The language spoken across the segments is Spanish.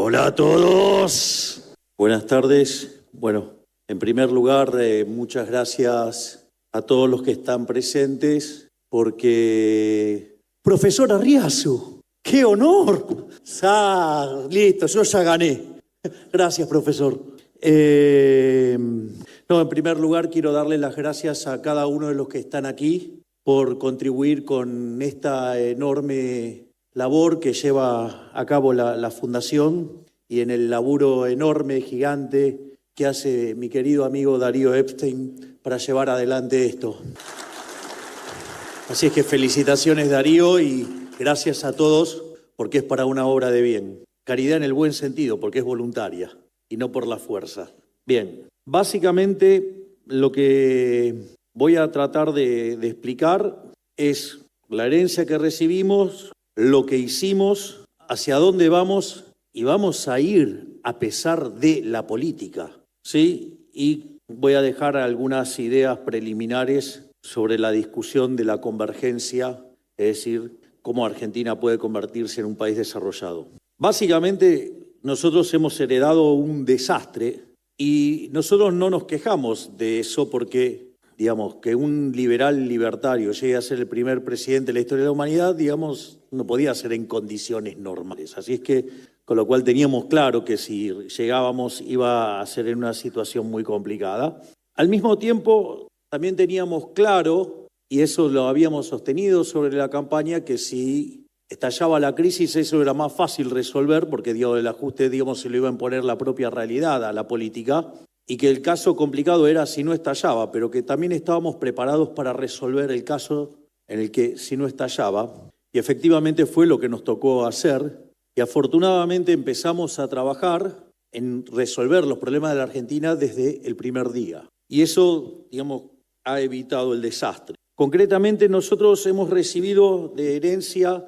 Hola a todos. Buenas tardes. Bueno, en primer lugar, muchas gracias a todos los que están presentes, porque... ¡Profesor Arriazu! ¡Qué honor! Listo, yo ya gané. Gracias, profesor. En primer lugar, quiero darle las gracias a cada uno de los que están aquí por contribuir con esta enorme labor que lleva a cabo la Fundación y en el laburo enorme, gigante, que hace mi querido amigo Darío Epstein para llevar adelante esto. Así es que felicitaciones, Darío, y gracias a todos, porque es para una obra de bien. Caridad en el buen sentido, porque es voluntaria y no por la fuerza. Bien, básicamente lo que voy a tratar de explicar es la herencia que recibimos, lo que hicimos, hacia dónde vamos y vamos a ir a pesar de la política, ¿sí? Y voy a dejar algunas ideas preliminares sobre la discusión de la convergencia, es decir, cómo Argentina puede convertirse en un país desarrollado. Básicamente, nosotros hemos heredado un desastre y nosotros no nos quejamos de eso porque, digamos, que un liberal libertario llegue a ser el primer presidente de la historia de la humanidad, digamos, no podía ser en condiciones normales. Así es que, con lo cual teníamos claro que si llegábamos iba a ser en una situación muy complicada. Al mismo tiempo, también teníamos claro, y eso lo habíamos sostenido sobre la campaña, que si estallaba la crisis eso era más fácil resolver, porque el ajuste, digamos, se lo iba a imponer la propia realidad a la política, y que el caso complicado era si no estallaba, pero que también estábamos preparados para resolver el caso en el que si no estallaba, y efectivamente fue lo que nos tocó hacer, y afortunadamente empezamos a trabajar en resolver los problemas de la Argentina desde el primer día. Y eso, digamos, ha evitado el desastre. Concretamente, nosotros hemos recibido de herencia,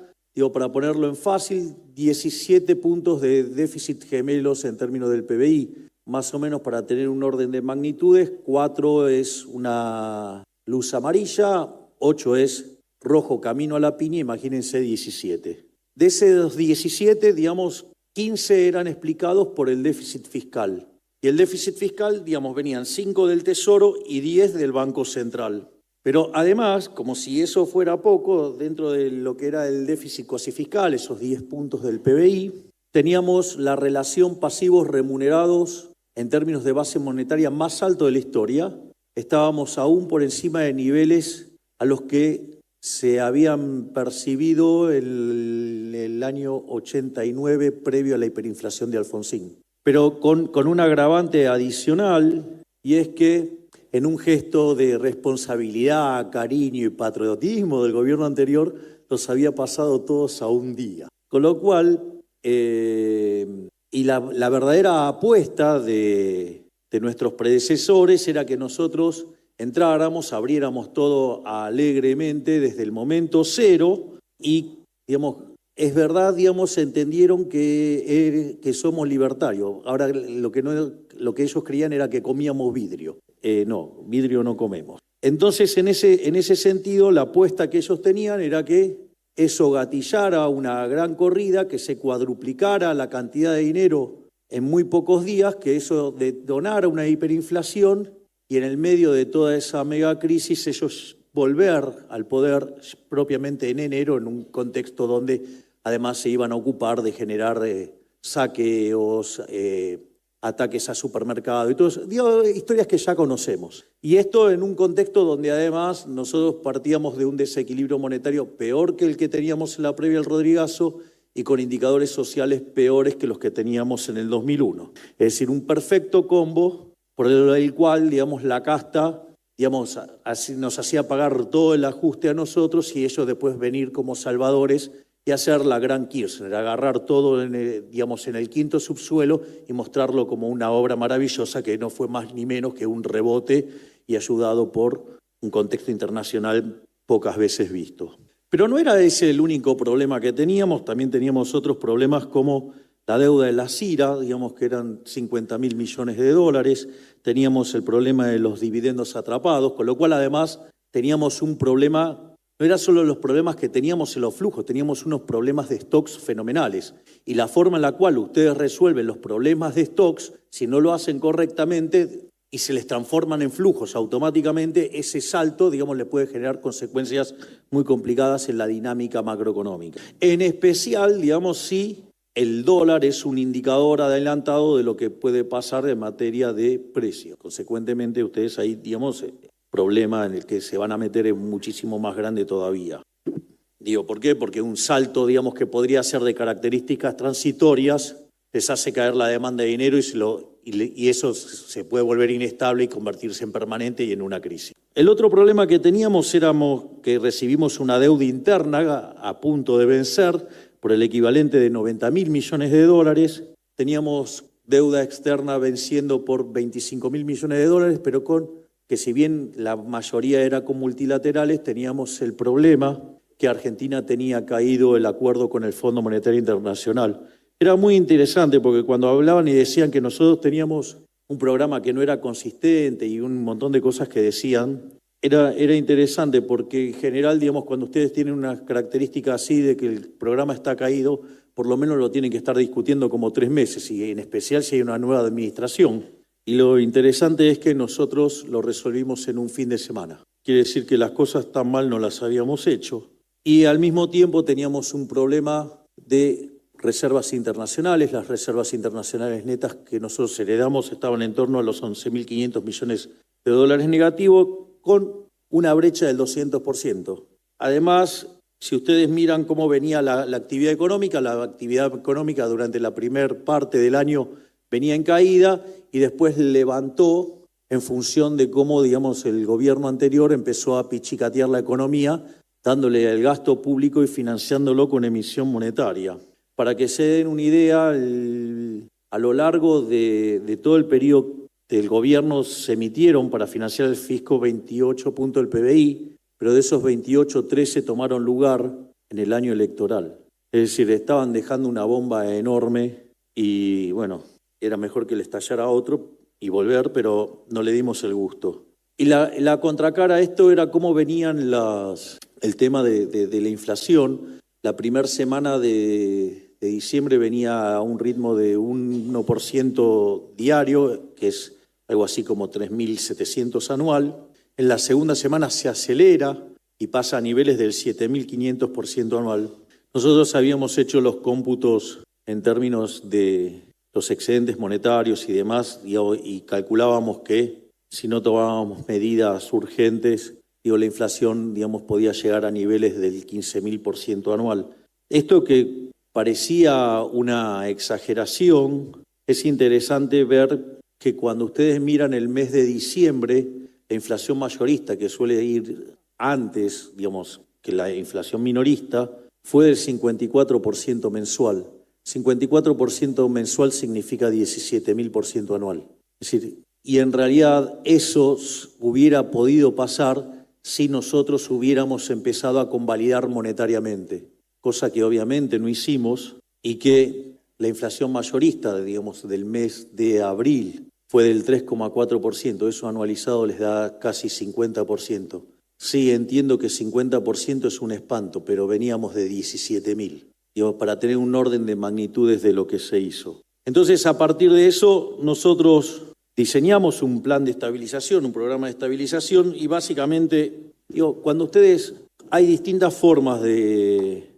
para ponerlo en fácil, 17 puntos de déficit gemelos en términos del PBI, más o menos para tener un orden de magnitudes. 4 es una luz amarilla, 8 es rojo camino a la piña, imagínense 17. De esos 17, digamos, 15 eran explicados por el déficit fiscal. Y el déficit fiscal, digamos, venían 5 del Tesoro y 10 del Banco Central. Pero además, como si eso fuera poco, dentro de lo que era el déficit cuasi fiscal, esos 10 puntos del PBI, teníamos la relación pasivos remunerados en términos de base monetaria más alto de la historia. Estábamos aún por encima de niveles a los que se habían percibido el año 89 previo a la hiperinflación de Alfonsín. Pero con un agravante adicional, y es que en un gesto de responsabilidad, cariño y patriotismo del gobierno anterior, los había pasado todos a un día. Con lo cual, y la verdadera apuesta de nuestros predecesores era que nosotros entráramos, abriéramos todo alegremente desde el momento cero y, digamos, es verdad, digamos, entendieron que somos libertarios. Ahora, lo que ellos creían era que comíamos vidrio. No, vidrio no comemos. Entonces, en ese sentido, la apuesta que ellos tenían era que eso gatillara una gran corrida, que se cuadruplicara la cantidad de dinero en muy pocos días, que eso detonara una hiperinflación y en el medio de toda esa megacrisis ellos volver al poder propiamente en enero, en un contexto donde además se iban a ocupar de generar saqueos, ataques a supermercados y todo eso, historias que ya conocemos. Y esto en un contexto donde además nosotros partíamos de un desequilibrio monetario peor que el que teníamos en la previa del Rodrigazo y con indicadores sociales peores que los que teníamos en el 2001. Es decir, un perfecto combo por el cual, digamos, la casta, digamos, nos hacía pagar todo el ajuste a nosotros y ellos después venir como salvadores y hacer la gran Kirchner, agarrar todo en el quinto subsuelo y mostrarlo como una obra maravillosa que no fue más ni menos que un rebote y ayudado por un contexto internacional pocas veces visto. Pero no era ese el único problema que teníamos, también teníamos otros problemas como la deuda de la CIRA, digamos que eran 50.000 millones de dólares, teníamos el problema de los dividendos atrapados, con lo cual además teníamos un problema no eran solo los problemas que teníamos en los flujos, teníamos unos problemas de stocks fenomenales. Y la forma en la cual ustedes resuelven los problemas de stocks, si no lo hacen correctamente y se les transforman en flujos automáticamente, ese salto, digamos, le puede generar consecuencias muy complicadas en la dinámica macroeconómica. En especial, digamos, si el dólar es un indicador adelantado de lo que puede pasar en materia de precios. Consecuentemente, ustedes ahí, digamos, problema en el que se van a meter es muchísimo más grande todavía. Digo, ¿por qué? Porque un salto, digamos, que podría ser de características transitorias, les hace caer la demanda de dinero y eso se puede volver inestable y convertirse en permanente y en una crisis. El otro problema que teníamos éramos que recibimos una deuda interna a punto de vencer por el equivalente de 90.000 millones de dólares. Teníamos deuda externa venciendo por 25.000 millones de dólares, pero con que si bien la mayoría era con multilaterales, teníamos el problema que Argentina tenía caído el acuerdo con el Fondo Monetario Internacional. Era muy interesante porque cuando hablaban y decían que nosotros teníamos un programa que no era consistente y un montón de cosas que decían, era interesante porque en general, digamos, cuando ustedes tienen una característica así de que el programa está caído, por lo menos lo tienen que estar discutiendo como 3 meses y en especial si hay una nueva administración. Y lo interesante es que nosotros lo resolvimos en un fin de semana. Quiere decir que las cosas tan mal no las habíamos hecho. Y al mismo tiempo teníamos un problema de reservas internacionales. Las reservas internacionales netas que nosotros heredamos estaban en torno a los 11.500 millones de dólares negativos, con una brecha del 200%. Además, si ustedes miran cómo venía la actividad económica durante la primera parte del año venía en caída y después levantó en función de cómo, digamos, el gobierno anterior empezó a pichicatear la economía, dándole el gasto público y financiándolo con emisión monetaria. Para que se den una idea, a lo largo de todo el periodo del gobierno se emitieron para financiar el fisco 28 puntos del PBI, pero de esos 28, 13 tomaron lugar en el año electoral. Es decir, estaban dejando una bomba enorme y, bueno, era mejor que le estallara otro y volver, pero no le dimos el gusto. Y la contracara a esto era cómo venían el tema de la inflación. La primera semana de diciembre venía a un ritmo de 1% diario, que es algo así como 3.700 anual. En la segunda semana se acelera y pasa a niveles del 7.500% anual. Nosotros habíamos hecho los cómputos en términos de los excedentes monetarios y demás, y calculábamos que si no tomábamos medidas urgentes, la inflación, digamos, podía llegar a niveles del 15.000% anual. Esto que parecía una exageración, es interesante ver que cuando ustedes miran el mes de diciembre, la inflación mayorista, que suele ir antes, digamos, que la inflación minorista, fue del 54% mensual. 54% mensual significa 17.000% anual. Es decir, y en realidad eso hubiera podido pasar si nosotros hubiéramos empezado a convalidar monetariamente, cosa que obviamente no hicimos y que la inflación mayorista, digamos, del mes de abril fue del 3,4%, eso anualizado les da casi 50%. Sí, entiendo que 50% es un espanto, pero veníamos de 17.000, digamos, para tener un orden de magnitudes de lo que se hizo. Entonces, a partir de eso, nosotros diseñamos un plan de estabilización, un programa de estabilización, y básicamente, cuando ustedes, hay distintas formas de...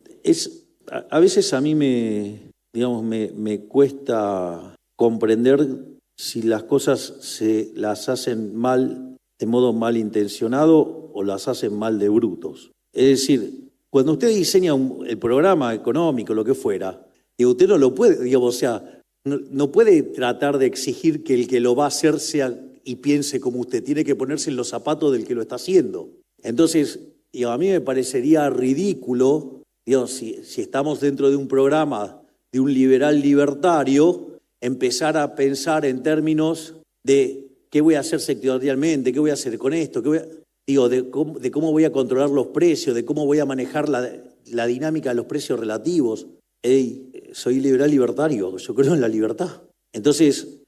a veces a mí me cuesta comprender si las cosas se las hacen mal de modo malintencionado o las hacen mal de brutos. Es decir, cuando usted diseña el programa económico, lo que fuera, usted no lo puede, no puede tratar de exigir que el que lo va a hacer sea y piense como usted. Tiene que ponerse en los zapatos del que lo está haciendo. Entonces, a mí me parecería ridículo, si estamos dentro de un programa de un liberal libertario, empezar a pensar en términos de qué voy a hacer sectorialmente, qué voy a hacer con esto, de cómo voy a controlar los precios, de cómo voy a manejar la dinámica de los precios relativos. Soy liberal libertario, yo creo en la libertad. Entonces,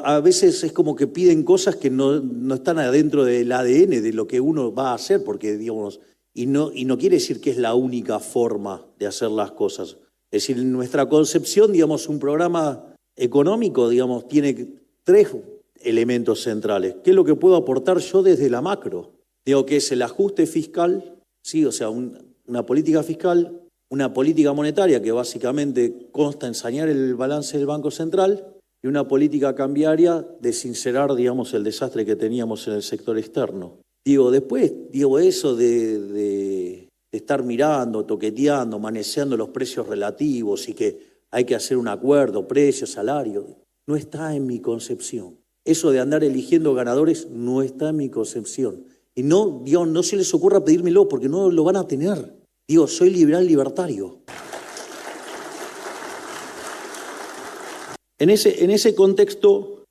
a veces es como que piden cosas que no están adentro del ADN de lo que uno va a hacer, porque, y no quiere decir que es la única forma de hacer las cosas. Es decir, en nuestra concepción, digamos, un programa económico, digamos, tiene 3 elementos centrales. ¿Qué es lo que puedo aportar yo desde la macro? Digo que es el ajuste fiscal, ¿sí? O sea, una política fiscal, una política monetaria que básicamente consta en sanear el balance del Banco Central y una política cambiaria de sincerar, digamos, el desastre que teníamos en el sector externo. Después, eso de estar mirando, toqueteando, maneseando los precios relativos y que hay que hacer un acuerdo, precio, salario, no está en mi concepción. Eso de andar eligiendo ganadores no está en mi concepción. Y no se les ocurra pedírmelo porque no lo van a tener. Soy liberal libertario. En ese contexto,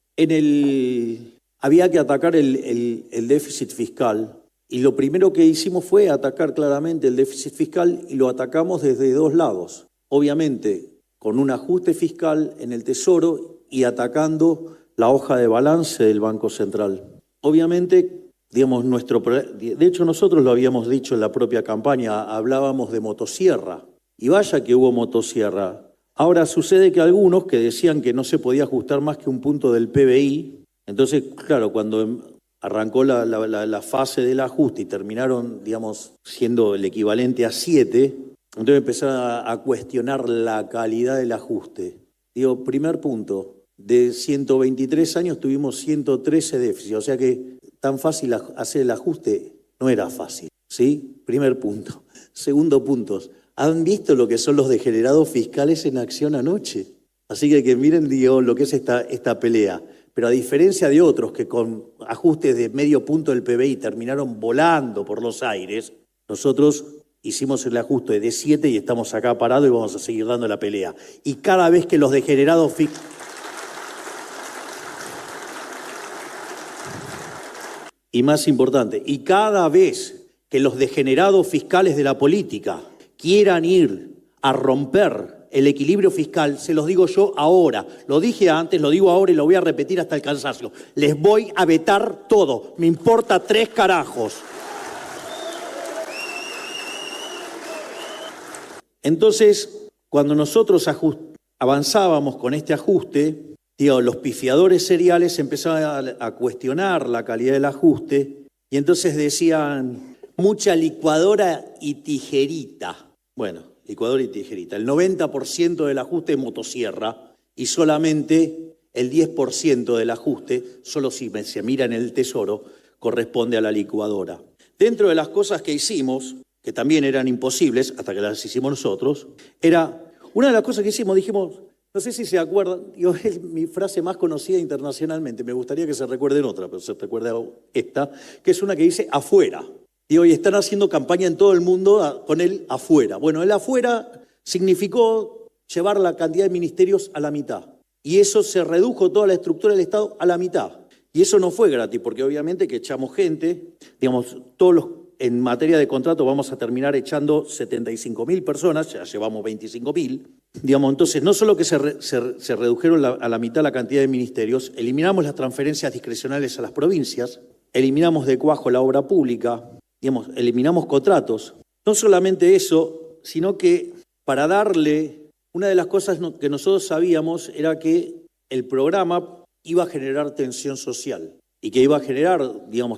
había que atacar el déficit fiscal. Y lo primero que hicimos fue atacar claramente el déficit fiscal y lo atacamos desde 2 lados. Obviamente, con un ajuste fiscal en el Tesoro y atacando la hoja de balance del Banco Central. Obviamente, de hecho nosotros lo habíamos dicho en la propia campaña, hablábamos de motosierra. Y vaya que hubo motosierra. Ahora sucede que algunos que decían que no se podía ajustar más que un punto del PBI, entonces, claro, cuando arrancó la fase del ajuste y terminaron, siendo el equivalente a 7, entonces empezaron a cuestionar la calidad del ajuste. Primer punto, de 123 años tuvimos 113 déficits, o sea que tan fácil hacer el ajuste no era fácil, ¿sí? Primer punto. Segundo punto, ¿han visto lo que son los degenerados fiscales en acción anoche? Así que miren, lo que es esta pelea. Pero a diferencia de otros que con ajustes de medio punto del PBI terminaron volando por los aires, nosotros hicimos el ajuste de 7 y estamos acá parados y vamos a seguir dando la pelea. Y cada vez que los degenerados fiscales... Y más importante, y cada vez que los degenerados fiscales de la política quieran ir a romper el equilibrio fiscal, se los digo yo ahora, lo dije antes, lo digo ahora y lo voy a repetir hasta el cansancio. Les voy a vetar todo, me importa 3 carajos. Entonces, cuando nosotros avanzábamos con este ajuste, los pifiadores seriales empezaban a cuestionar la calidad del ajuste y entonces decían, mucha licuadora y tijerita. Bueno, licuadora y tijerita. El 90% del ajuste es motosierra y solamente el 10% del ajuste, solo si se mira en el Tesoro, corresponde a la licuadora. Dentro de las cosas que hicimos, que también eran imposibles, hasta que las hicimos nosotros, una de las cosas que hicimos, dijimos, no sé si se acuerdan, es mi frase más conocida internacionalmente, me gustaría que se recuerden otra, pero se recuerda esta, que es una que dice afuera. Y hoy están haciendo campaña en todo el mundo con el afuera. Bueno, el afuera significó llevar la cantidad de ministerios a la mitad. Y eso se redujo toda la estructura del Estado a la mitad. Y eso no fue gratis, porque obviamente que echamos gente, en materia de contrato vamos a terminar echando 75.000 personas, ya llevamos 25.000. Entonces no solo que se redujeron a la mitad la cantidad de ministerios, eliminamos las transferencias discrecionales a las provincias, eliminamos de cuajo la obra pública, eliminamos contratos. No solamente eso, sino que para darle, una de las cosas que nosotros sabíamos era que el programa iba a generar tensión social y que iba a generar,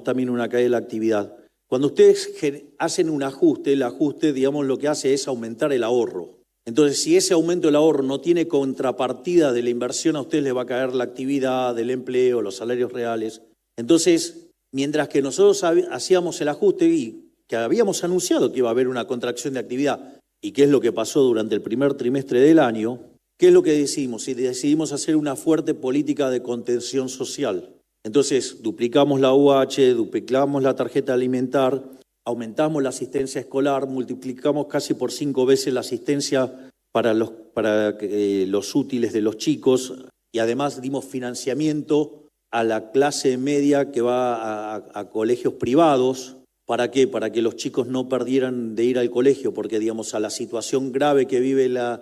también una caída de la actividad. Cuando ustedes hacen un ajuste, el ajuste, lo que hace es aumentar el ahorro. Entonces, si ese aumento del ahorro no tiene contrapartida de la inversión, a ustedes les va a caer la actividad, del empleo, los salarios reales. Entonces, mientras que nosotros hacíamos el ajuste y que habíamos anunciado que iba a haber una contracción de actividad, y qué es lo que pasó durante el primer trimestre del año, ¿qué es lo que decidimos? Y decidimos hacer una fuerte política de contención social. Entonces, duplicamos la UH, duplicamos la tarjeta alimentar, aumentamos la asistencia escolar, multiplicamos casi por 5 veces la asistencia para los útiles de los chicos y además dimos financiamiento a la clase media que va a colegios privados. ¿Para qué? Para que los chicos no perdieran de ir al colegio, porque a la situación grave que vive la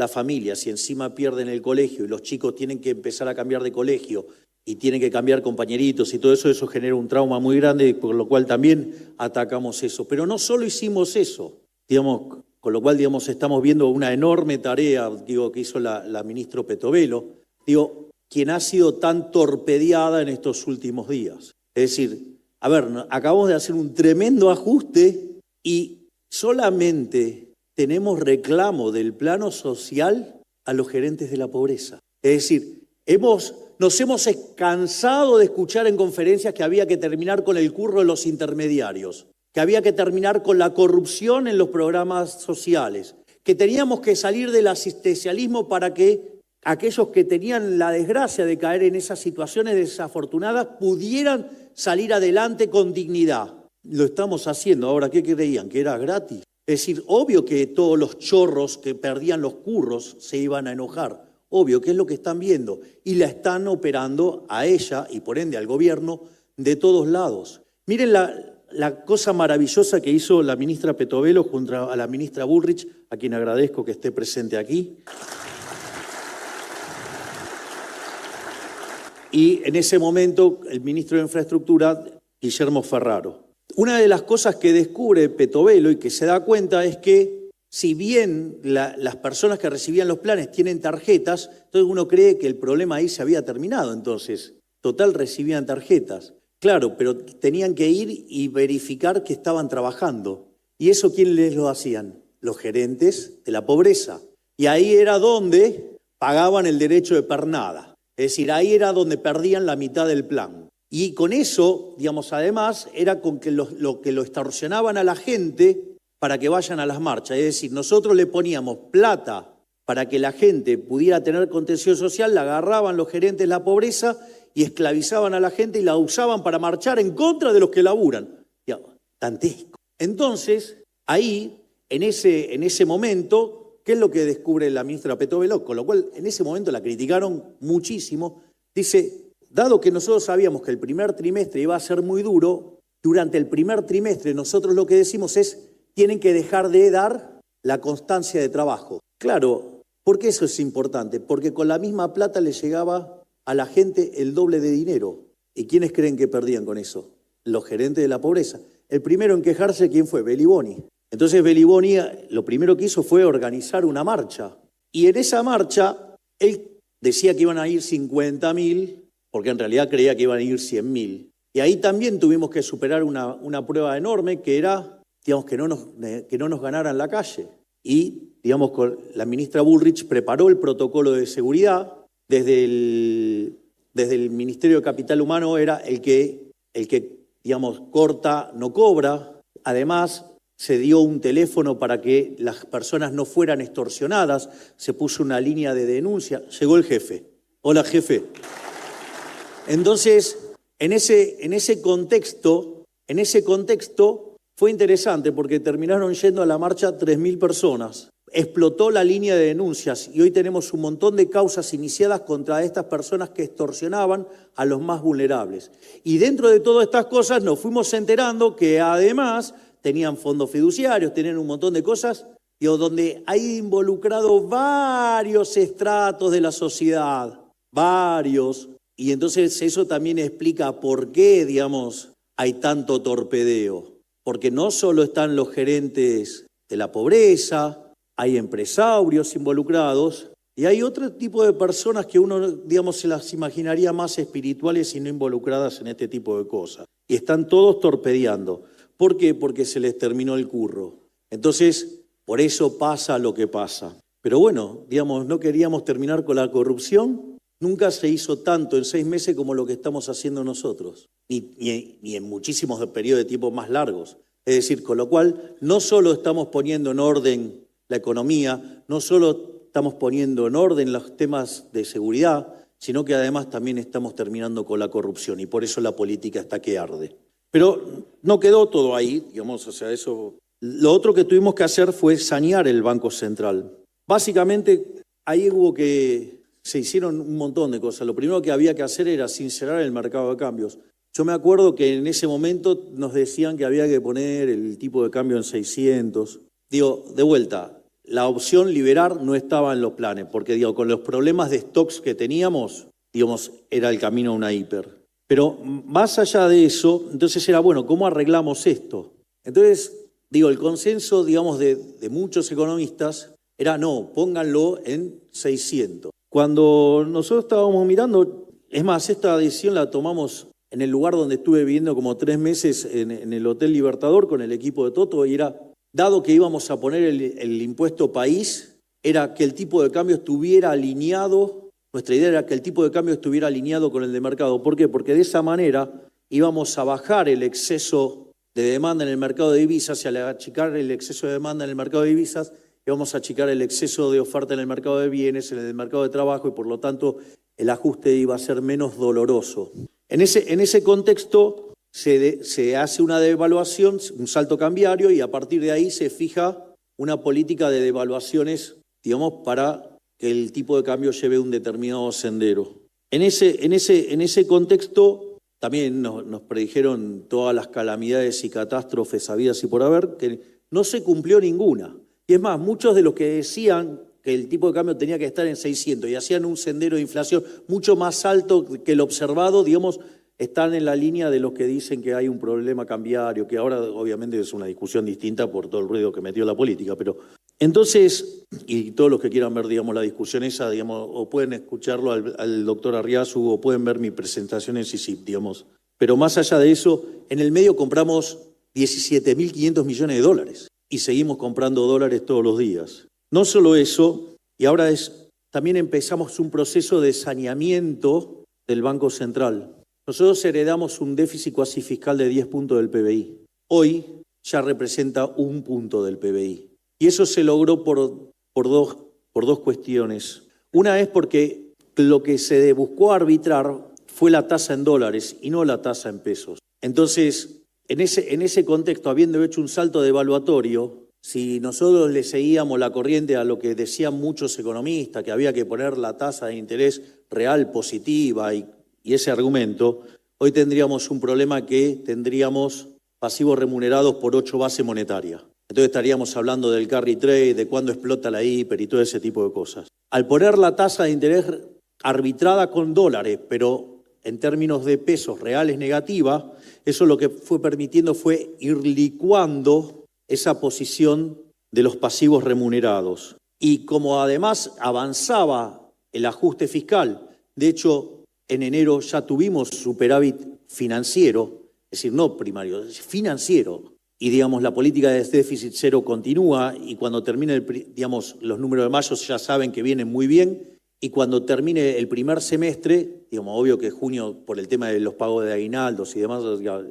familia, si encima pierden el colegio y los chicos tienen que empezar a cambiar de colegio, y tienen que cambiar compañeritos y todo eso, eso genera un trauma muy grande, por lo cual también atacamos eso. Pero no solo hicimos eso, digamos, con lo cual, digamos, estamos viendo una enorme tarea, digo, que hizo la ministra Petovelo, digo, quien ha sido tan torpedeada en estos últimos días. Es decir, a ver, acabamos de hacer un tremendo ajuste y solamente tenemos reclamo del plano social a los gerentes de la pobreza. Es decir, nos hemos cansado de escuchar en conferencias que había que terminar con el curro de los intermediarios, que había que terminar con la corrupción en los programas sociales, que teníamos que salir del asistencialismo para que aquellos que tenían la desgracia de caer en esas situaciones desafortunadas pudieran salir adelante con dignidad. Lo estamos haciendo. Ahora, ¿qué creían? ¿Que era gratis? Es decir, obvio que todos los chorros que perdían los curros se iban a enojar. Obvio que es lo que están viendo. Y la están operando a ella y por ende al gobierno de todos lados. Miren la cosa maravillosa que hizo la ministra Petovelo junto a la ministra Bullrich, a quien agradezco que esté presente aquí. Y en ese momento el ministro de Infraestructura, Guillermo Ferraro. Una de las cosas que descubre Petovelo y que se da cuenta es que si bien las personas que recibían los planes tienen tarjetas, entonces uno cree que el problema ahí se había terminado. Entonces, total, recibían tarjetas. Claro, pero tenían que ir y verificar que estaban trabajando. ¿Y eso quién les lo hacían? Los gerentes de la pobreza. Y ahí era donde pagaban el derecho de pernada. Es decir, ahí era donde perdían la mitad del plan. Y con eso, digamos, además, era con que lo que lo extorsionaban a la gente para que vayan a las marchas. Es decir, nosotros le poníamos plata para que la gente pudiera tener contención social, la agarraban los gerentes de la pobreza y esclavizaban a la gente y la usaban para marchar en contra de los que laburan. Dantesco. Entonces, ahí, en ese momento, ¿qué es lo que descubre la ministra Petovelo? Con lo cual, en ese momento la criticaron muchísimo. Dice, dado que nosotros sabíamos que el primer trimestre iba a ser muy duro, durante el primer trimestre nosotros lo que decimos es, tienen que dejar de dar la constancia de trabajo. Claro, ¿por qué eso es importante? Porque con la misma plata le llegaba a la gente el doble de dinero. ¿Y quiénes creen que perdían con eso? Los gerentes de la pobreza. El primero en quejarse, ¿quién fue? Beliboni. Entonces Beliboni lo primero que hizo fue organizar una marcha. Y en esa marcha, él decía que iban a ir 50.000, porque en realidad creía que iban a ir 100.000. Y ahí también tuvimos que superar una prueba enorme que era, digamos, que no nos ganaran la calle. Y, digamos, la ministra Bullrich preparó el protocolo de seguridad. Desde el Ministerio de Capital Humano era el que, digamos, corta, no cobra. Además, se dio un teléfono para que las personas no fueran extorsionadas. Se puso una línea de denuncia. Llegó el jefe. Hola, jefe. Entonces, en ese contexto fue interesante porque terminaron yendo a la marcha 3.000 personas. Explotó la línea de denuncias y hoy tenemos un montón de causas iniciadas contra estas personas que extorsionaban a los más vulnerables. Y dentro de todas estas cosas nos fuimos enterando que además tenían fondos fiduciarios, tenían un montón de cosas, donde hay involucrado varios estratos de la sociedad, varios. Y entonces eso también explica por qué, digamos, hay tanto torpedeo. Porque no solo están los gerentes de la pobreza, hay empresarios involucrados y hay otro tipo de personas que uno, digamos, se las imaginaría más espirituales y no involucradas en este tipo de cosas. Y están todos torpedeando. ¿Por qué? Porque se les terminó el curro. Entonces, por eso pasa lo que pasa. Pero bueno, digamos, no queríamos terminar con la corrupción. Nunca se hizo tanto en 6 meses como lo que estamos haciendo nosotros, ni en muchísimos periodos de tiempo más largos. Es decir, con lo cual no solo estamos poniendo en orden la economía, no solo estamos poniendo en orden los temas de seguridad, sino que además también estamos terminando con la corrupción y por eso la política está que arde. Pero no quedó todo ahí, digamos, o sea, eso. Lo otro que tuvimos que hacer fue sanear el Banco Central. Básicamente, ahí se hicieron un montón de cosas. Lo primero que había que hacer era sincerar el mercado de cambios. Yo me acuerdo que en ese momento nos decían que había que poner el tipo de cambio en 600. Digo, de vuelta, la opción liberar no estaba en los planes, porque digo, con los problemas de stocks que teníamos, digamos, era el camino a una hiper. Pero más allá de eso, entonces era, bueno, ¿cómo arreglamos esto? Entonces, el consenso, digamos, de muchos economistas era, no, pónganlo en 600. Cuando nosotros estábamos mirando, es más, esta decisión la tomamos en el lugar donde estuve viviendo como 3 meses, en el Hotel Libertador con el equipo de Toto, y era, dado que íbamos a poner el impuesto país, era que el tipo de cambio estuviera alineado, nuestra idea era que el tipo de cambio estuviera alineado con el de mercado. ¿Por qué? Porque de esa manera íbamos a bajar el exceso de demanda en el mercado de divisas, y al achicar el exceso de demanda en el mercado de divisas, íbamos a achicar el exceso de oferta en el mercado de bienes, en el mercado de trabajo, y por lo tanto el ajuste iba a ser menos doloroso. En ese contexto se hace una devaluación, un salto cambiario, y a partir de ahí se fija una política de devaluaciones, digamos, para que el tipo de cambio lleve un determinado sendero. En ese contexto también nos predijeron todas las calamidades y catástrofes habidas y por haber, que no se cumplió ninguna. Y es más, muchos de los que decían que el tipo de cambio tenía que estar en 600 y hacían un sendero de inflación mucho más alto que el observado, digamos, están en la línea de los que dicen que hay un problema cambiario, que ahora obviamente es una discusión distinta por todo el ruido que metió la política, pero entonces, y todos los que quieran ver, digamos, la discusión esa, digamos, o pueden escucharlo al doctor Arriazu, o pueden ver mi presentación en CICIP, digamos. Pero más allá de eso, en el medio compramos 17.500 millones de dólares y seguimos comprando dólares todos los días. No solo eso, y ahora también empezamos un proceso de saneamiento del Banco Central. Nosotros heredamos un déficit cuasi fiscal de 10 puntos del PBI. Hoy ya representa 1 punto del PBI. Y eso se logró por dos cuestiones. Una es porque lo que se buscó arbitrar fue la tasa en dólares y no la tasa en pesos. Entonces, en ese contexto, habiendo hecho un salto devaluatorio, si nosotros le seguíamos la corriente a lo que decían muchos economistas, que había que poner la tasa de interés real positiva y ese argumento, hoy tendríamos un problema que tendríamos pasivos remunerados por 8 bases monetarias. Entonces estaríamos hablando del carry trade, de cuándo explota la hiper y todo ese tipo de cosas. Al poner la tasa de interés arbitrada con dólares, pero en términos de pesos reales negativa, eso lo que fue permitiendo fue ir licuando esa posición de los pasivos remunerados. Y como además avanzaba el ajuste fiscal, de hecho en enero ya tuvimos superávit financiero, es decir, no primario, es financiero. Y, digamos, la política de déficit cero continúa, y cuando termine, los números de mayo ya saben que vienen muy bien, y cuando termine el primer semestre, digamos, obvio que junio, por el tema de los pagos de aguinaldos y demás,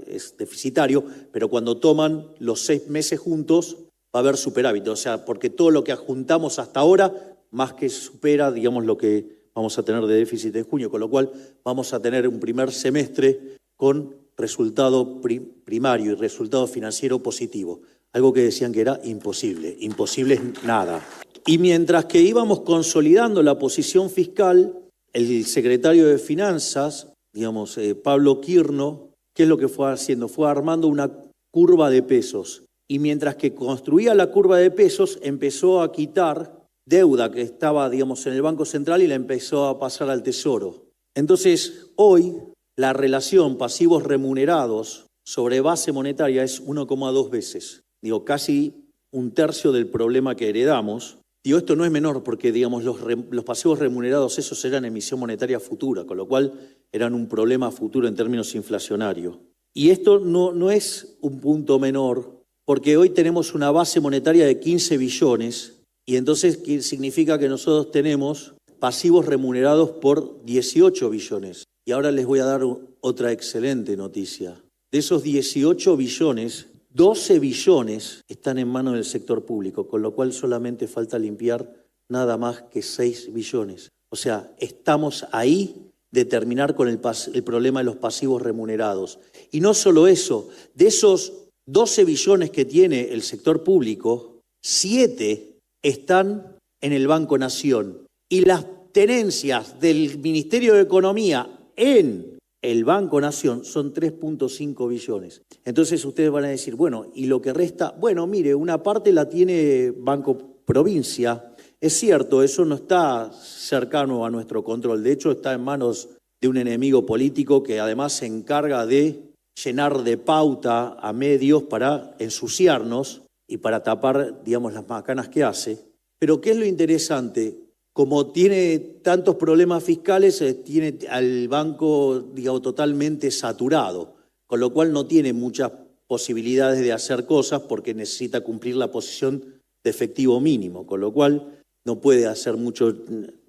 es deficitario, pero cuando toman los 6 meses juntos, va a haber superávit. O sea, porque todo lo que adjuntamos hasta ahora, más que supera, digamos, lo que vamos a tener de déficit en junio, con lo cual vamos a tener un primer semestre con resultado primario y resultado financiero positivo. Algo que decían que era imposible. Imposible es nada. Y mientras que íbamos consolidando la posición fiscal, el secretario de Finanzas, digamos, Pablo Quirno, ¿qué es lo que fue haciendo? Fue armando una curva de pesos. Y mientras que construía la curva de pesos, empezó a quitar deuda que estaba, digamos, en el Banco Central y la empezó a pasar al Tesoro. Entonces, hoy la relación pasivos remunerados sobre base monetaria es 1,2 veces. Casi 1/3 del problema que heredamos. Esto no es menor porque, digamos, los pasivos remunerados, esos eran emisión monetaria futura, con lo cual eran un problema futuro en términos inflacionarios. Y esto no es un punto menor, porque hoy tenemos una base monetaria de 15 billones, y entonces significa que nosotros tenemos pasivos remunerados por 18 billones. Y ahora les voy a dar otra excelente noticia. De esos 18 billones, 12 billones están en manos del sector público, con lo cual solamente falta limpiar nada más que 6 billones. O sea, estamos ahí de terminar con el problema de los pasivos remunerados. Y no solo eso, de esos 12 billones que tiene el sector público, 7 están en el Banco Nación. Y las tenencias del Ministerio de Economía en el Banco Nación son 3,5 billones. Entonces ustedes van a decir, bueno, ¿y lo que resta? Bueno, mire, una parte la tiene Banco Provincia, Es cierto, eso no está cercano a nuestro control. De hecho, está en manos de un enemigo político que además se encarga de llenar de pauta a medios para ensuciarnos y para tapar, digamos, las macanas que hace. Pero ¿qué es lo interesante? Como tiene tantos problemas fiscales, tiene al banco, digamos, totalmente saturado, con lo cual no tiene muchas posibilidades de hacer cosas porque necesita cumplir la posición de efectivo mínimo, con lo cual no puede hacer mucho.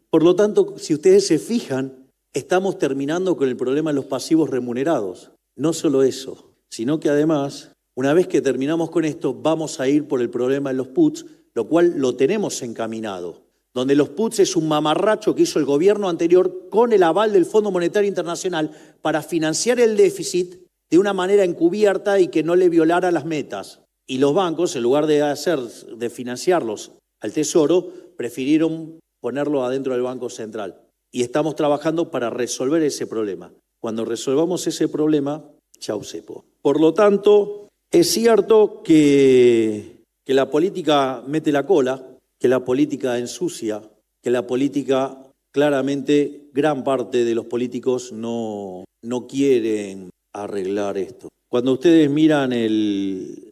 Por lo tanto, si ustedes se fijan, estamos terminando con el problema de los pasivos remunerados. No solo eso, sino que además, una vez que terminamos con esto, vamos a ir por el problema de los puts, lo cual lo tenemos encaminado. Donde los puts es un mamarracho que hizo el gobierno anterior con el aval del Fondo Monetario Internacional para financiar el déficit de una manera encubierta y que no le violara las metas. Y los bancos, en lugar de financiarlos al Tesoro, prefirieron ponerlo adentro del Banco Central. Y estamos trabajando para resolver ese problema. Cuando resolvamos ese problema, chau cepo. Por lo tanto, es cierto que la política mete la cola, que la política ensucia, que la política, claramente, gran parte de los políticos no quieren arreglar esto. Cuando ustedes miran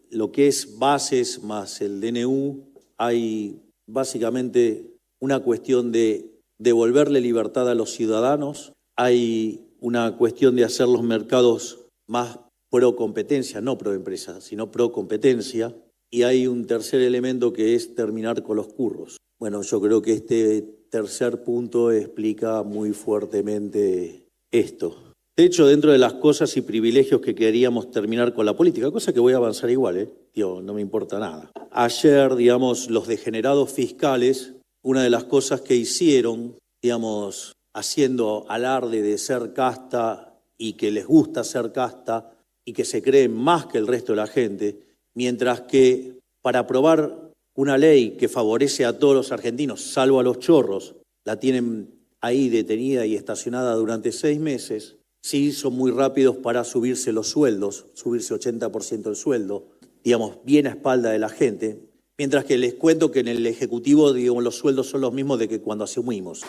lo que es bases más el DNU, hay básicamente una cuestión de devolverle libertad a los ciudadanos, hay una cuestión de hacer los mercados más pro competencia, no pro empresa, sino pro competencia, y hay un tercer elemento que es terminar con los curros. Bueno, yo creo que este tercer punto explica muy fuertemente esto. De hecho, dentro de las cosas y privilegios que queríamos terminar con la política, cosa que voy a avanzar igual, no me importa nada. Ayer, digamos, los degenerados fiscales, una de las cosas que hicieron, digamos, haciendo alarde de ser casta y que les gusta ser casta y que se creen más que el resto de la gente, mientras que para aprobar una ley que favorece a todos los argentinos, salvo a los chorros, la tienen ahí detenida y estacionada durante 6 meses, sí son muy rápidos para subirse los sueldos, subirse 80% el sueldo, digamos, bien a espalda de la gente, mientras que les cuento que en el Ejecutivo, digamos, los sueldos son los mismos de que cuando asumimos.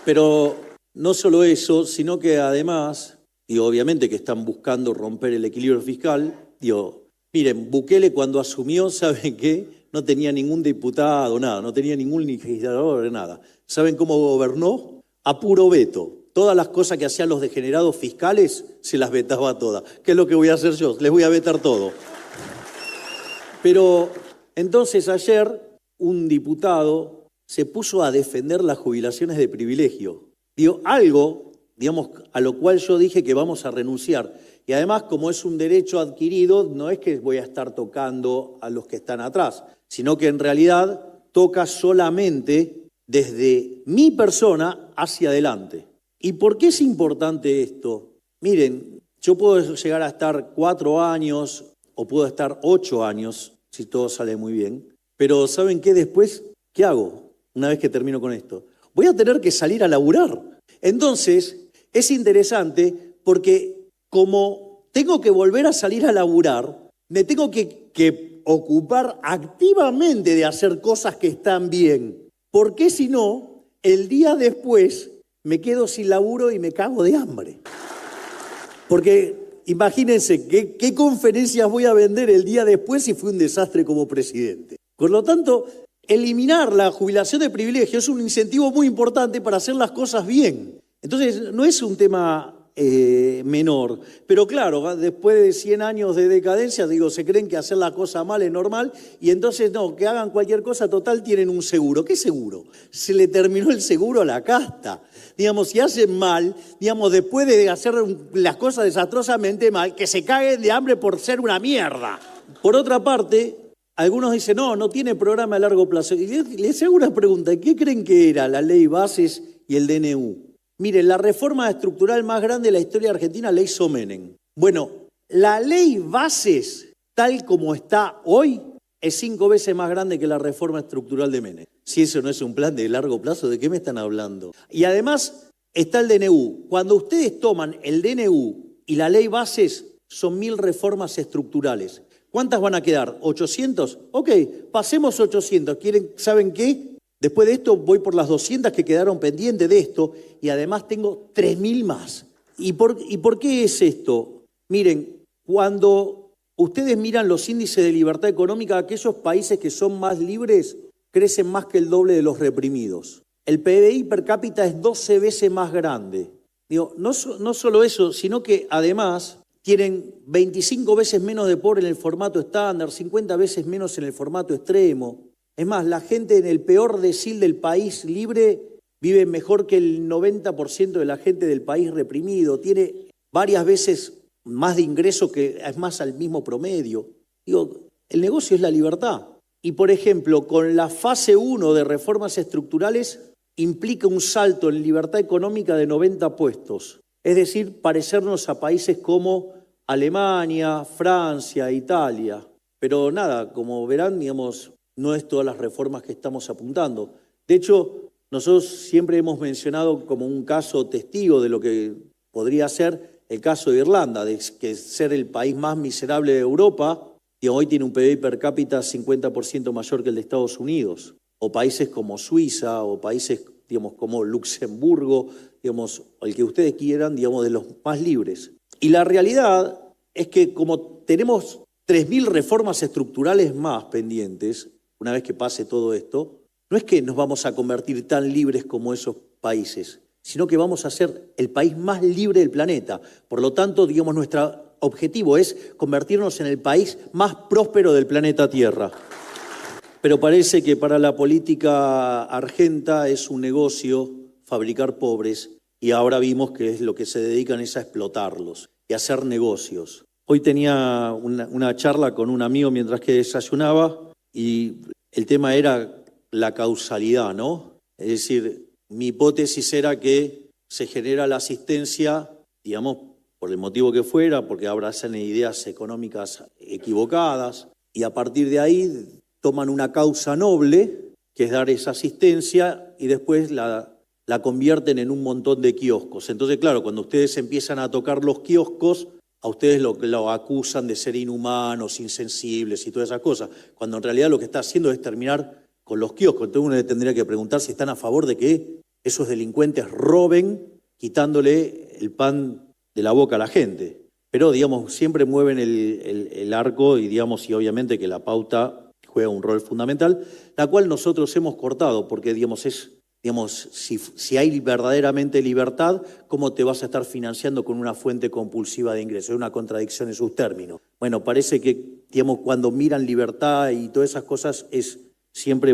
Pero no solo eso, sino que además, obviamente que están buscando romper el equilibrio fiscal, miren, Bukele cuando asumió, ¿saben qué? No tenía ningún diputado, nada, no tenía ningún legislador, nada. ¿Saben cómo gobernó? A puro veto. Todas las cosas que hacían los degenerados fiscales, se las vetaba todas. ¿Qué es lo que voy a hacer yo? Les voy a vetar todo. Pero entonces ayer un diputado se puso a defender las jubilaciones de privilegio. Algo, digamos, a lo cual yo dije que vamos a renunciar. Y además, como es un derecho adquirido, no es que voy a estar tocando a los que están atrás, sino que en realidad toca solamente desde mi persona hacia adelante. ¿Y por qué es importante esto? Miren, yo puedo llegar a estar 4 años o puedo estar 8 años, si todo sale muy bien, pero ¿saben qué después? ¿Qué hago una vez que termino con esto? Voy a tener que salir a laburar. Entonces, es interesante porque como tengo que volver a salir a laburar, me tengo que ocupar activamente de hacer cosas que están bien, porque si no, el día después me quedo sin laburo y me cago de hambre. Porque imagínense, ¿qué conferencias voy a vender el día después si fui un desastre como presidente? Por lo tanto, eliminar la jubilación de privilegio es un incentivo muy importante para hacer las cosas bien. Entonces, no es un tema menor. Pero claro, después de 100 años de decadencia, se creen que hacer la cosa mal es normal y entonces no, que hagan cualquier cosa, total, tienen un seguro. ¿Qué seguro? Se le terminó el seguro a la casta. Si hacen mal, después de hacer las cosas desastrosamente mal, que se caguen de hambre por ser una mierda. Por otra parte, algunos dicen, no tiene programa a largo plazo. Y les hago una pregunta, ¿qué creen que era la ley Bases y el DNU? Miren, la reforma estructural más grande de la historia argentina la hizo Menem. Bueno, la ley Bases, tal como está hoy, es 5 veces más grande que la reforma estructural de Menem. Si eso no es un plan de largo plazo, ¿de qué me están hablando? Y además está el DNU. Cuando ustedes toman el DNU y la ley Bases, son 1000 reformas estructurales. ¿Cuántas van a quedar? ¿800? Ok, pasemos 800. ¿Saben qué? Después de esto voy por las 200 que quedaron pendientes de esto y además tengo 3.000 más. ¿Y por qué es esto? Miren, cuando ustedes miran los índices de libertad económica, aquellos países que son más libres crecen más que el doble de los reprimidos. El PBI per cápita es 12 veces más grande. Digo, no solo eso, sino que además tienen 25 veces menos de pobre en el formato estándar, 50 veces menos en el formato extremo. Es más, la gente en el peor decil del país libre vive mejor que el 90% de la gente del país reprimido. Tiene varias veces más de ingreso que es más al mismo promedio. Digo, el negocio es la libertad. Y por ejemplo, con la fase 1 de reformas estructurales implica un salto en libertad económica de 90 puestos. Es decir, parecernos a países como Alemania, Francia, Italia. Pero nada, como verán, digamos, no es todas las reformas que estamos apuntando. De hecho, nosotros siempre hemos mencionado como un caso testigo de lo que podría ser el caso de Irlanda, de que ser el país más miserable de Europa, y hoy tiene un PBI per cápita 50% mayor que el de Estados Unidos. O países como Suiza, o países, digamos, como Luxemburgo, digamos, el que ustedes quieran, digamos, de los más libres. Y la realidad es que como tenemos 3.000 reformas estructurales más pendientes, una vez que pase todo esto, no es que nos vamos a convertir tan libres como esos países, sino que vamos a ser el país más libre del planeta. Por lo tanto, digamos, nuestro objetivo es convertirnos en el país más próspero del planeta Tierra. Pero parece que para la política argenta es un negocio fabricar pobres y ahora vimos que es lo que se dedican es a explotarlos y a hacer negocios. Hoy tenía una charla con un amigo mientras que desayunaba y el tema era la causalidad, ¿no? Es decir, mi hipótesis era que se genera la asistencia, digamos, por el motivo que fuera, porque abrazan ideas económicas equivocadas y a partir de ahí toman una causa noble, que es dar esa asistencia, y después la convierten en un montón de kioscos. Entonces, claro, cuando ustedes empiezan a tocar los kioscos, a ustedes lo acusan de ser inhumanos, insensibles y todas esas cosas, cuando en realidad lo que está haciendo es terminar con los kioscos. Entonces uno tendría que preguntar si están a favor de que esos delincuentes roben quitándole el pan de la boca a la gente. Pero, digamos, siempre mueven el arco y, digamos, y obviamente que la pauta juega un rol fundamental, la cual nosotros hemos cortado, porque, digamos, si hay verdaderamente libertad, ¿cómo te vas a estar financiando con una fuente compulsiva de ingresos? Es una contradicción en sus términos. Bueno, parece que, digamos, cuando miran libertad y todas esas cosas es siempre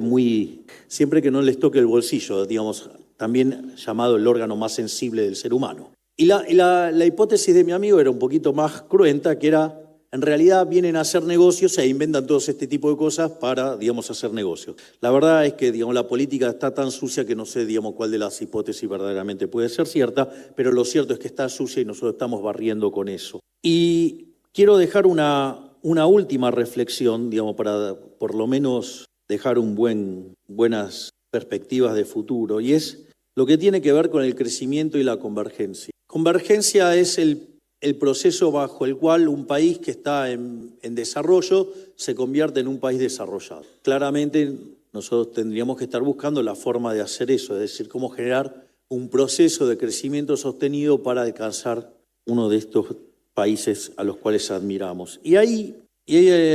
que no les toque el bolsillo, digamos, también llamado el órgano más sensible del ser humano. Y la hipótesis de mi amigo era un poquito más cruenta, que era, en realidad vienen a hacer negocios e inventan todo este tipo de cosas para, digamos, hacer negocios. La verdad es que, digamos, la política está tan sucia que no sé, digamos, cuál de las hipótesis verdaderamente puede ser cierta, pero lo cierto es que está sucia y nosotros estamos barriendo con eso. Y quiero dejar una última reflexión, digamos, para por lo menos dejar buenas perspectivas de futuro, y es lo que tiene que ver con el crecimiento y la convergencia. Convergencia es el proceso bajo el cual un país que está en desarrollo se convierte en un país desarrollado. Claramente nosotros tendríamos que estar buscando la forma de hacer eso, es decir, cómo generar un proceso de crecimiento sostenido para alcanzar uno de estos países a los cuales admiramos. Y hay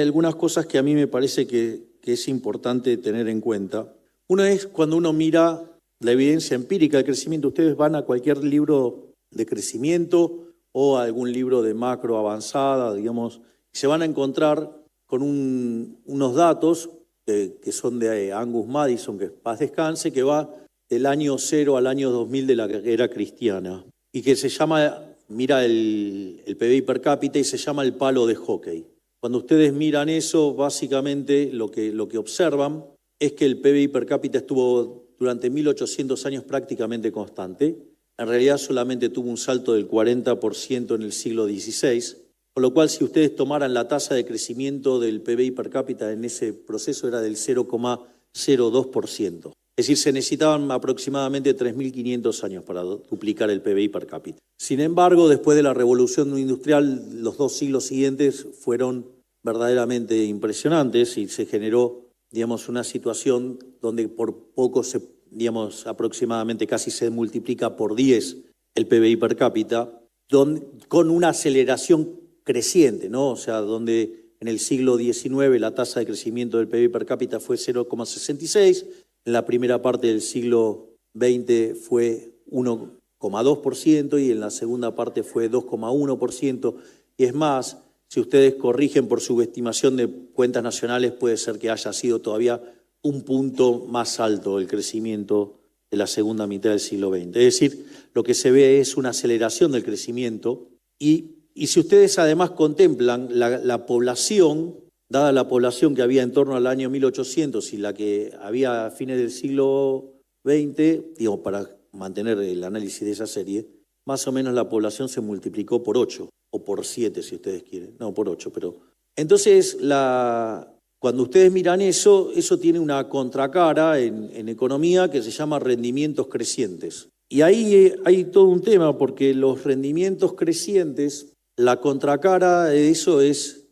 algunas cosas que a mí me parece que es importante tener en cuenta. Una es cuando uno mira la evidencia empírica del crecimiento. Ustedes van a cualquier libro de crecimiento o a algún libro de macro avanzada, digamos, y se van a encontrar con unos datos que son de Angus Madison, que paz descanse, que va del año 0 al año 2000 de la era cristiana, y que se llama, mira el PBI per cápita y se llama el palo de hockey. Cuando ustedes miran eso, básicamente lo que observan es que el PBI per cápita estuvo durante 1800 años prácticamente constante. En realidad solamente tuvo un salto del 40% en el siglo XVI, con lo cual si ustedes tomaran la tasa de crecimiento del PBI per cápita en ese proceso era del 0,02%. Es decir, se necesitaban aproximadamente 3.500 años para duplicar el PBI per cápita. Sin embargo, después de la revolución industrial, los 2 siglos siguientes fueron verdaderamente impresionantes y se generó digamos, una situación donde por poco digamos, aproximadamente casi se multiplica por 10 el PBI per cápita, con una aceleración creciente, ¿no? O sea, donde en el siglo XIX la tasa de crecimiento del PBI per cápita fue 0,66, en la primera parte del siglo XX fue 1,2% y en la segunda parte fue 2,1%. Y es más, si ustedes corrigen por subestimación de cuentas nacionales, puede ser que haya sido todavía un punto más alto el crecimiento de la segunda mitad del siglo XX. Es decir, lo que se ve es una aceleración del crecimiento y si ustedes además contemplan la población, dada la población que había en torno al año 1800 y la que había a fines del siglo XX, digamos, para mantener el análisis de esa serie, más o menos la población se multiplicó por 8 o por 7 si ustedes quieren, no por 8, pero... Entonces, cuando ustedes miran eso tiene una contracara en economía que se llama rendimientos crecientes. Y ahí hay todo un tema porque los rendimientos crecientes, la contracara de eso es,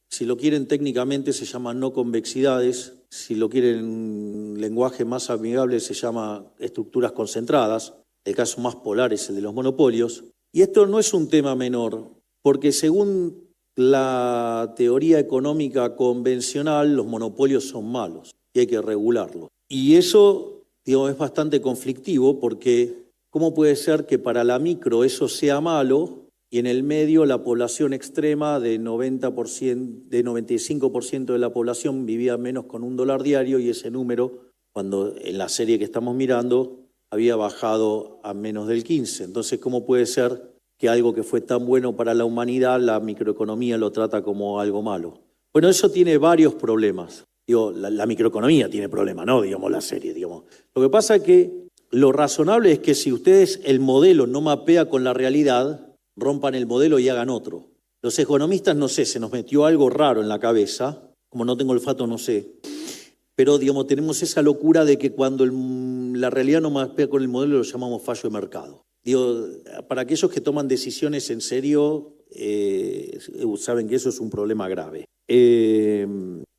si lo quieren técnicamente se llaman no convexidades, si lo quieren en lenguaje más amigable se llama estructuras concentradas, el caso más polar es el de los monopolios. Y esto no es un tema menor, porque según la teoría económica convencional, los monopolios son malos y hay que regularlos. Y eso, digamos, es bastante conflictivo porque ¿cómo puede ser que para la micro eso sea malo y en el medio la población extrema de 90%, de 95% de la población vivía menos con $1 diario y ese número, cuando en la serie que estamos mirando, había bajado a menos del 15%. Entonces, ¿cómo puede ser que algo que fue tan bueno para la humanidad, la microeconomía lo trata como algo malo? Bueno, eso tiene varios problemas. Digo, la microeconomía tiene problemas, no digamos la serie, digamos. Lo que pasa es que lo razonable es que si ustedes el modelo no mapea con la realidad, rompan el modelo y hagan otro. Los economistas, no sé, se nos metió algo raro en la cabeza, como no tengo olfato, no sé, pero digamos, tenemos esa locura de que cuando la realidad no mapea con el modelo lo llamamos fallo de mercado. Digo, para aquellos que toman decisiones en serio, saben que eso es un problema grave.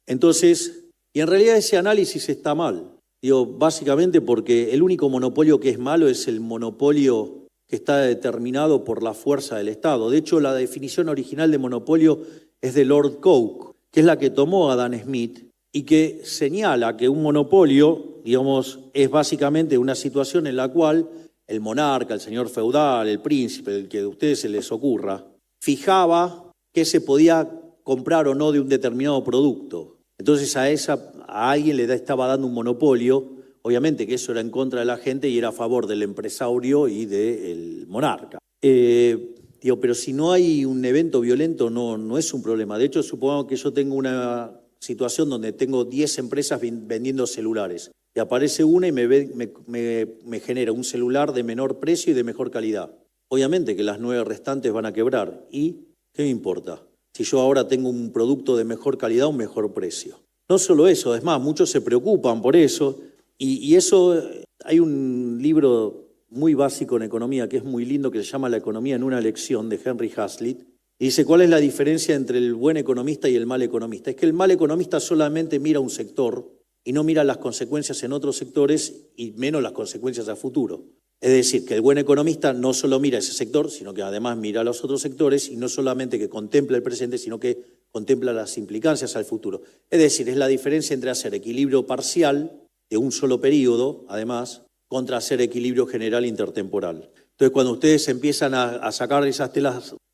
Entonces, y en realidad ese análisis está mal. Digo, básicamente porque el único monopolio que es malo es el monopolio que está determinado por la fuerza del Estado. De hecho, la definición original de monopolio es de Lord Coke, que es la que tomó Adam Smith y que señala que un monopolio, digamos, es básicamente una situación en la cual el monarca, el señor feudal, el príncipe, el que a ustedes se les ocurra, fijaba qué se podía comprar o no de un determinado producto. Entonces a alguien le estaba dando un monopolio, obviamente que eso era en contra de la gente y era a favor del empresario y del monarca. Pero si no hay un evento violento no es un problema. De hecho, supongamos que yo tengo una situación donde tengo 10 empresas vendiendo celulares. Y aparece una y me genera un celular de menor precio y de mejor calidad. Obviamente que las 9 restantes van a quebrar. ¿Y qué me importa? Si yo ahora tengo un producto de mejor calidad, un mejor precio. No solo eso, es más, muchos se preocupan por eso. Y eso, hay un libro muy básico en economía que es muy lindo que se llama La economía en una lección de Henry Hazlitt. Y dice, ¿cuál es la diferencia entre el buen economista y el mal economista? Es que el mal economista solamente mira un sector y no mira las consecuencias en otros sectores y menos las consecuencias a futuro. Es decir, que el buen economista no solo mira ese sector, sino que además mira los otros sectores y no solamente que contempla el presente, sino que contempla las implicancias al futuro. Es decir, es la diferencia entre hacer equilibrio parcial de un solo periodo, además, contra hacer equilibrio general intertemporal. Entonces, cuando ustedes empiezan a sacar esas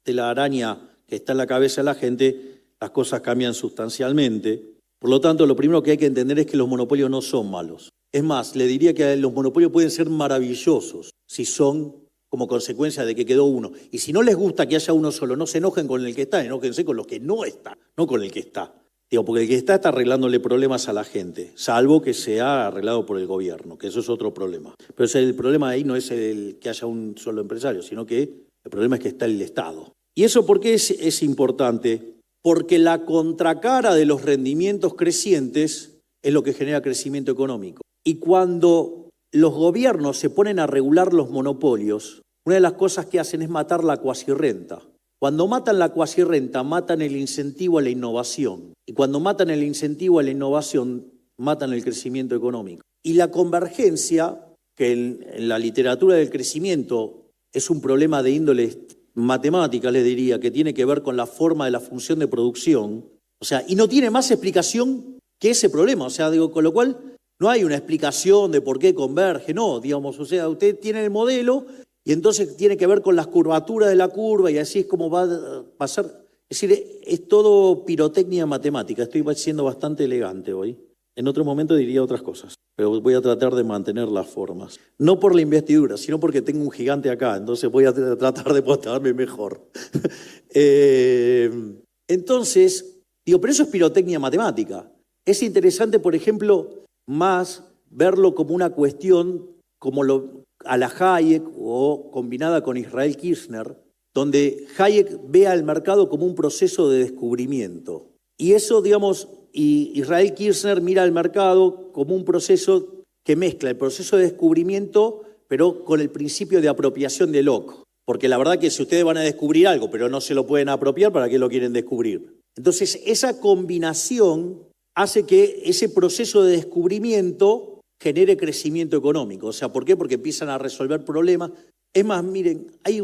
tela araña que está en la cabeza de la gente, las cosas cambian sustancialmente. Por lo tanto, lo primero que hay que entender es que los monopolios no son malos. Es más, le diría que los monopolios pueden ser maravillosos si son como consecuencia de que quedó uno. Y si no les gusta que haya uno solo, no se enojen con el que está, enójense con los que no están, no con el que está. Digo, porque el que está arreglándole problemas a la gente, salvo que sea arreglado por el gobierno, que eso es otro problema. Pero el problema ahí no es el que haya un solo empresario, sino que el problema es que está el Estado. ¿Y eso por qué es importante? Porque la contracara de los rendimientos crecientes es lo que genera crecimiento económico. Y cuando los gobiernos se ponen a regular los monopolios, una de las cosas que hacen es matar la cuasirrenta. Cuando matan la cuasirrenta, matan el incentivo a la innovación. Y cuando matan el incentivo a la innovación, matan el crecimiento económico. Y la convergencia, que en la literatura del crecimiento es un problema de índole matemática, les diría, que tiene que ver con la forma de la función de producción, o sea, y no tiene más explicación que ese problema, o sea, digo, con lo cual no hay una explicación de por qué converge, no, digamos, o sea, usted tiene el modelo y entonces tiene que ver con las curvaturas de la curva y así es como va a pasar. Es decir, es todo pirotecnia matemática. Estoy siendo bastante elegante hoy. En otro momento diría otras cosas, pero voy a tratar de mantener las formas. No por la investidura, sino porque tengo un gigante acá, entonces voy a tratar de portarme mejor. Entonces, digo, pero eso es pirotecnia matemática. Es interesante, por ejemplo, más verlo como una cuestión como a la Hayek o combinada con Israel Kirchner, donde Hayek ve al mercado como un proceso de descubrimiento. Y eso, digamos, y Israel Kirchner mira al mercado como un proceso que mezcla el proceso de descubrimiento, pero con el principio de apropiación de Locke. Porque la verdad que si ustedes van a descubrir algo, pero no se lo pueden apropiar, ¿para qué lo quieren descubrir? Entonces, esa combinación hace que ese proceso de descubrimiento genere crecimiento económico. O sea, ¿por qué? Porque empiezan a resolver problemas. Es más, miren, hay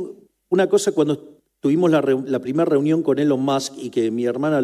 una cosa cuando tuvimos la primera reunión con Elon Musk y que mi hermana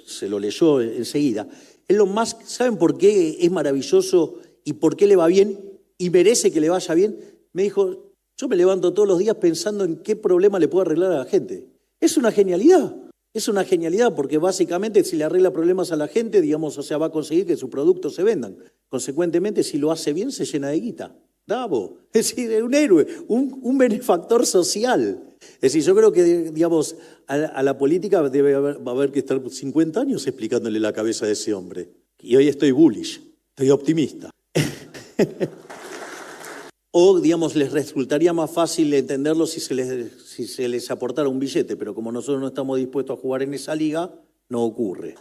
se lo leyó enseguida. Elon Musk, ¿saben por qué es maravilloso y por qué le va bien y merece que le vaya bien? Me dijo, yo me levanto todos los días pensando en qué problema le puedo arreglar a la gente. Es una genialidad. Es una genialidad porque básicamente si le arregla problemas a la gente, digamos, o sea, va a conseguir que sus productos se vendan. Consecuentemente, si lo hace bien, se llena de guita. Bravo. Es decir, es un héroe, un benefactor social. Es decir, yo creo que, digamos, a la política va a haber que estar 50 años explicándole la cabeza de ese hombre. Y hoy estoy bullish, estoy optimista. O, digamos, les resultaría más fácil entenderlo si se les aportara un billete, pero como nosotros no estamos dispuestos a jugar en esa liga, no ocurre.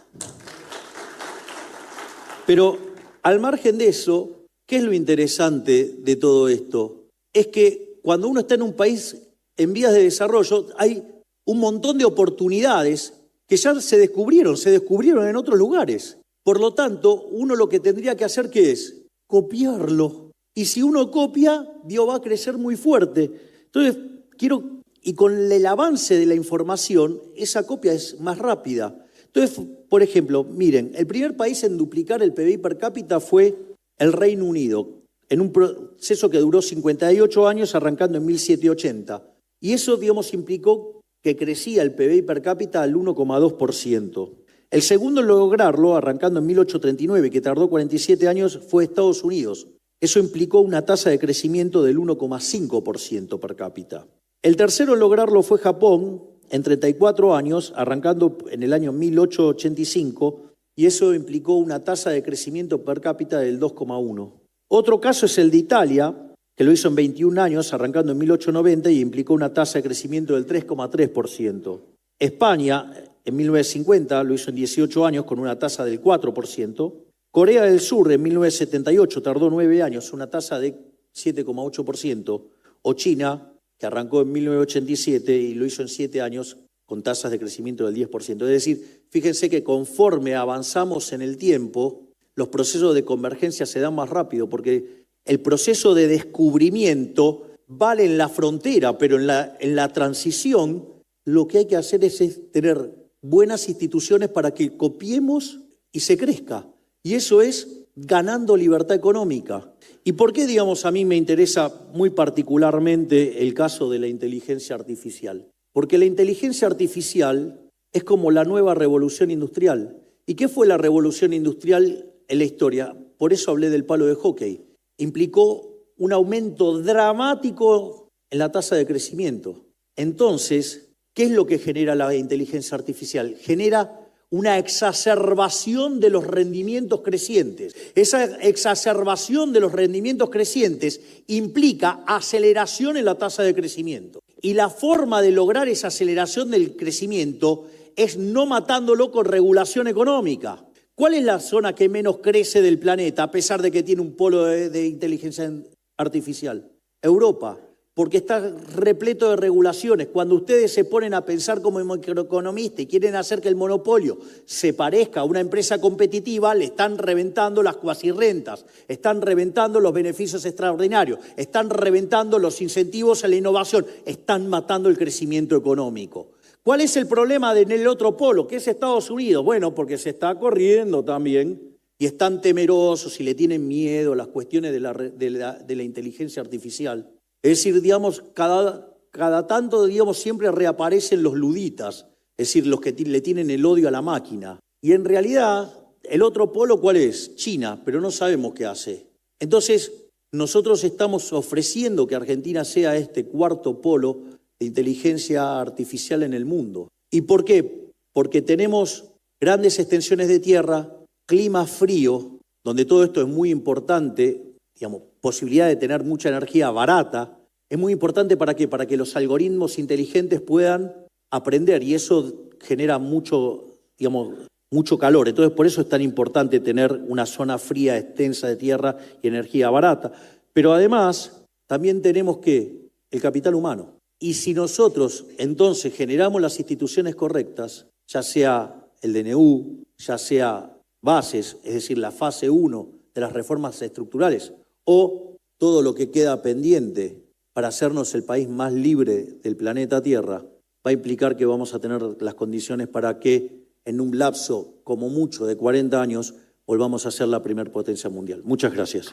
Pero al margen de eso, ¿qué es lo interesante de todo esto? Es que cuando uno está en un país en vías de desarrollo, hay un montón de oportunidades que ya se descubrieron en otros lugares. Por lo tanto, uno lo que tendría que hacer, ¿qué es? Copiarlo. Y si uno copia, Dios va a crecer muy fuerte. Entonces, y con el avance de la información, esa copia es más rápida. Entonces, por ejemplo, miren, el primer país en duplicar el PBI per cápita fue el Reino Unido, en un proceso que duró 58 años, arrancando en 1780. Y eso, digamos, implicó que crecía el PBI per cápita al 1,2%. El segundo en lograrlo, arrancando en 1839, que tardó 47 años, fue Estados Unidos. Eso implicó una tasa de crecimiento del 1,5% per cápita. El tercero en lograrlo fue Japón, en 34 años, arrancando en el año 1885, y eso implicó una tasa de crecimiento per cápita del 2,1%. Otro caso es el de Italia, que lo hizo en 21 años, arrancando en 1890, y implicó una tasa de crecimiento del 3,3%. España, en 1950, lo hizo en 18 años, con una tasa del 4%. Corea del Sur, en 1978, tardó 9 años, una tasa de 7,8%. O China, que arrancó en 1987 y lo hizo en 7 años, con tasas de crecimiento del 10%. Es decir, fíjense que conforme avanzamos en el tiempo, los procesos de convergencia se dan más rápido, porque el proceso de descubrimiento vale en la frontera, pero en la transición lo que hay que hacer es tener buenas instituciones para que copiemos y se crezca. Y eso es ganando libertad económica. ¿Y por qué, digamos, a mí me interesa muy particularmente el caso de la inteligencia artificial? Porque la inteligencia artificial es como la nueva revolución industrial. ¿Y qué fue la revolución industrial en la historia? Por eso hablé del palo de hockey. Implicó un aumento dramático en la tasa de crecimiento. Entonces, ¿qué es lo que genera la inteligencia artificial? Genera una exacerbación de los rendimientos crecientes. Esa exacerbación de los rendimientos crecientes implica aceleración en la tasa de crecimiento. Y la forma de lograr esa aceleración del crecimiento es no matándolo con regulación económica. ¿Cuál es la zona que menos crece del planeta a pesar de que tiene un polo de inteligencia artificial? Europa. porque está repleto de regulaciones. Cuando ustedes se ponen a pensar como microeconomistas y quieren hacer que el monopolio se parezca a una empresa competitiva, le están reventando las cuasirrentas, están reventando los beneficios extraordinarios, están reventando los incentivos a la innovación, están matando el crecimiento económico. ¿Cuál es el problema en el otro polo, que es Estados Unidos? Bueno, porque se está corriendo también y están temerosos y le tienen miedo a las cuestiones de la inteligencia artificial. Es decir, digamos, cada tanto, digamos, siempre reaparecen los luditas, es decir, los que le tienen el odio a la máquina. Y en realidad, el otro polo, ¿cuál es? China, pero no sabemos qué hace. Entonces, nosotros estamos ofreciendo que Argentina sea este cuarto polo de inteligencia artificial en el mundo. ¿Y por qué? Porque tenemos grandes extensiones de tierra, clima frío, donde todo esto es muy importante, digamos, posibilidad de tener mucha energía barata, es muy importante ¿para qué? Para que los algoritmos inteligentes puedan aprender y eso genera mucho, digamos, mucho calor. Entonces, por eso es tan importante tener una zona fría, extensa de tierra y energía barata. Pero además, también tenemos que el capital humano. Y si nosotros entonces generamos las instituciones correctas, ya sea el DNU, ya sea bases, es decir, la fase 1 de las reformas estructurales, o todo lo que queda pendiente para hacernos el país más libre del planeta Tierra, va a implicar que vamos a tener las condiciones para que en un lapso como mucho de 40 años volvamos a ser la primer potencia mundial. Muchas gracias.